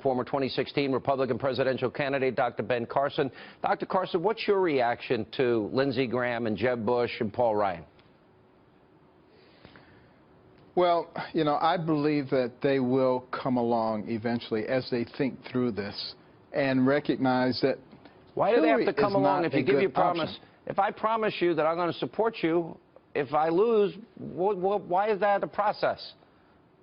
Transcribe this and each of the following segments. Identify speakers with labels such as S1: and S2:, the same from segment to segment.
S1: Former 2016 Republican presidential candidate, Dr. Ben Carson. Dr. Carson, what's your reaction to Lindsey Graham and Jeb Bush and Paul Ryan?
S2: Well, you know, I believe that they will come along eventually as they think through this and recognize that.
S1: Why do they have to come along if you give
S2: your
S1: promise? If I promise you that I'm going to support you, if I lose, why is that a process?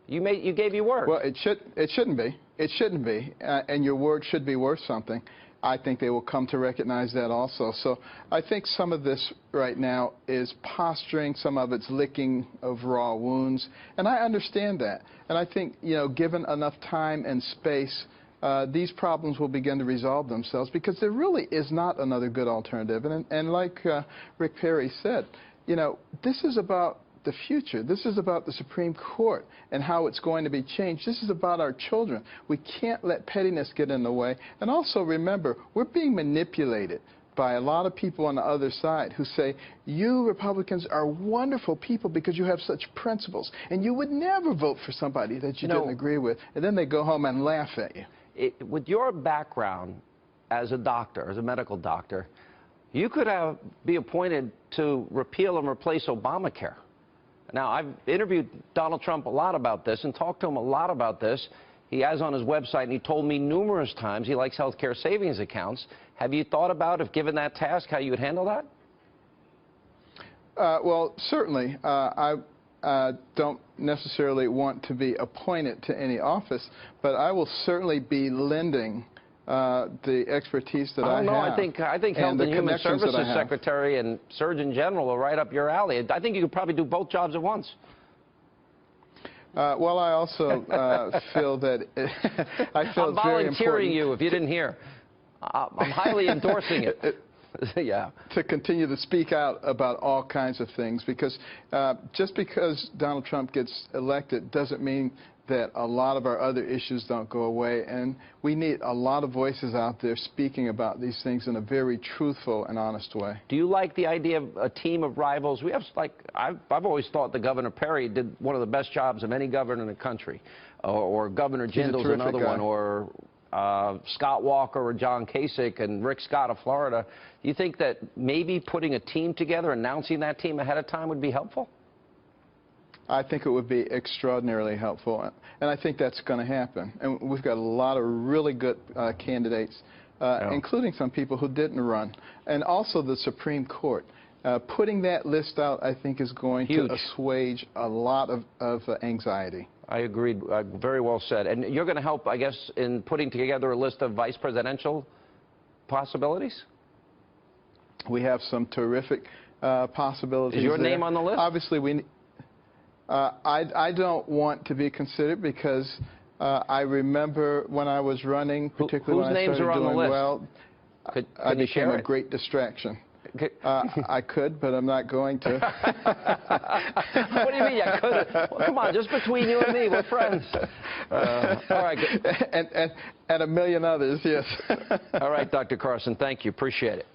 S1: You gave your word.
S2: Well, it shouldn't be. It shouldn't be, and your word should be worth something. I think they will come to recognize that also. So I think some of this right now is posturing, some of it's licking of raw wounds, and I understand that. And I think, you know, given enough time and space, these problems will begin to resolve themselves because there really is not another good alternative. And like Rick Perry said, you know, this is about the future. This is about the Supreme Court and how it's going to be changed. This is about our children. We can't let pettiness get in the way. And also remember, we're being manipulated by a lot of people on the other side who say, you Republicans are wonderful people because you have such principles, and you would never vote for somebody that you didn't agree with. And then they go home and laugh at you.
S1: With your background as a doctor, as a medical doctor, you could be appointed to repeal and replace Obamacare. Now, I've interviewed Donald Trump a lot about this and talked to him a lot about this. He has on his website, and he told me numerous times he likes health care savings accounts. Have you thought about, if given that task, how you would handle that?
S2: Well, certainly. I don't necessarily want to be appointed to any office, but I will certainly be lending the expertise that I have.
S1: I think Health and Human Services Secretary and Surgeon General are right up your alley. I think you could probably do both jobs at once.
S2: Well, I also feel that I feel
S1: I'm volunteering you if you didn't hear. I'm highly endorsing it. Yeah.
S2: To continue to speak out about all kinds of things, because just because Donald Trump gets elected doesn't mean that a lot of our other issues don't go away, and we need a lot of voices out there speaking about these things in a very truthful and honest way.
S1: Do you like the idea of a team of rivals? We have, like, I've always thought that Governor Perry did one of the best jobs of any governor in the country, or Governor Jindal's another one, or Scott Walker or John Kasich and Rick Scott of Florida. Do you think that maybe putting a team together, announcing that team ahead of time would be helpful?
S2: I think it would be extraordinarily helpful, and I think that's going to happen. And we've got a lot of really good candidates, including some people who didn't run, and also the Supreme Court. Putting that list out, I think, is going to assuage a lot of anxiety.
S1: I agreed. Very well said. And you're going to help, I guess, in putting together a list of vice presidential possibilities?
S2: We have some terrific possibilities.
S1: Is your name on the list?
S2: Obviously, I don't want to be considered because I remember when I was running, particularly when I started doing well, I became a great distraction. I could, but I'm not going to.
S1: What do you mean I could? Well, come on, just between you and me, we're friends. All right.
S2: And a million others, yes.
S1: All right, Dr. Carson, thank you. Appreciate it.